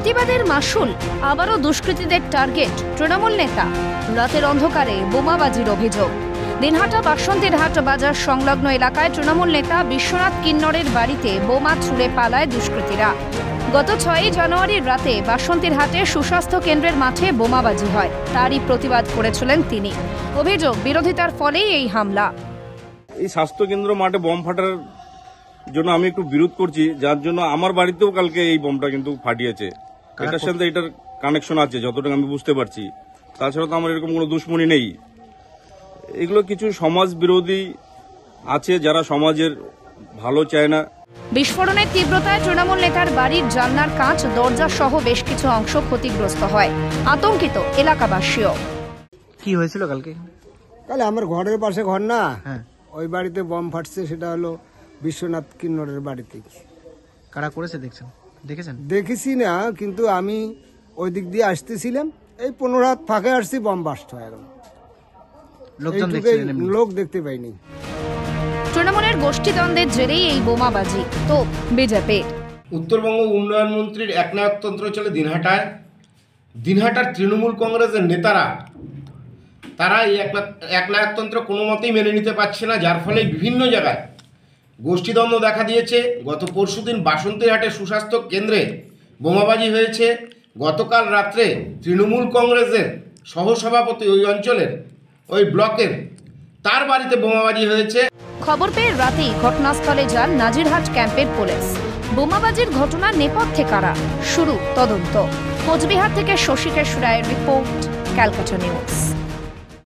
প্রতিবাদের মাসুল আবারও দুষ্কৃতীদের টার্গেট তৃণমূল নেতা। রাতের অন্ধকারে বোমাবাজির অভিযোগ। দিনহাটা বাসন্তীরহাট বাজার সংলগ্ন এলাকায় তৃণমূল নেতা বিশ্বনাথ কিন্নরের বাড়িতে বোমা ছুড়ে পালায় দুষ্কৃতীরা। গত 6 জানুয়ারির রাতে বাসন্তীরহাটে সুস্বাস্থ্য কেন্দ্রের মাঠে বোমাবাজি হয়, তারই প্রতিবাদ করেছিলেন তিনি। অভিযোগ, বিরোধিতার ফলেই এই হামলা। এই স্বাস্থ্য কেন্দ্র মাঠে বোম ফাটার জন্য আমি একটু বিরোধ করছি, যার জন্য আমার বাড়িতেও কালকে এই বোমটা কিন্তু ফাটিয়েছে। এটার সাথে এটার কানেকশন আছে যতটুকু আমি বুঝতে পারছি। তাছাড়া তো আমার এরকম কোনো দুশ্মনী নেই। এগুলো কিছু সমাজ বিরোধী আছে যারা সমাজের ভালো চায় না। বিস্ফোরণের তীব্রতায় তৃণমূল নেতার বাড়ির জানলার কাঁচ, দরজা সহ বেশ কিছু অংশ ক্ষতিগ্রস্ত হয়। আতঙ্কিত এলাকাবাসীও। কি হয়েছিল কালকে? কালে আমার ঘরের পাশে ঘর না, ওই বাড়িতে বোম ফাটছে। সেটা হলো বিশ্বনাথ কিন্নরের বাড়িতে। কারা করেছে দেখেছেন? দেখেছি না, কিন্তু আমি ওই দিক দিয়ে আসতেছিলাম। এই 15 হাত ফাঁকে আসছি, বোম বাস্ট হয়ে গেল। লোক দেখতে পাইনি। তৃণমূলের গোষ্ঠীদ্বন্দ্বের জেরেই এই বোমাবাজি তো বিজেপি। উত্তরবঙ্গ উন্নয়ন মন্ত্রীর একনায়কতন্ত্র চলে দিনহাটায়। দিনহাটার তৃণমূল কংগ্রেসের নেতারা তারা এই একনায়কতন্ত্র কোনো মতেই মেনে নিতে পারছে না, যার ফলে বিভিন্ন জায়গায় গোষ্ঠীদ্বন্দ্ব দেখা দিয়েছে। গত পরশুদিন বাসন্তীরহাটে সুস্বাস্থ্য কেন্দ্রে বোমাবাজি হয়েছে। গতকাল রাত্রে তৃণমূল কংগ্রেসের সহসভাপতি ওই অঞ্চলের ওই ব্লকের তার বাড়িতে বোমাবাজি হয়েছে। খবর পেয়ে রাতেই ঘটনাস্থলে যান নাজিরহাট ক্যাম্পের পুলিশ। বোমাবাজির ঘটনার নেপথ্যে কারা, শুরু তদন্ত। কোচবিহার থেকে শশীকেশ রায়ের রিপোর্ট, ক্যালকাটা নিউজ।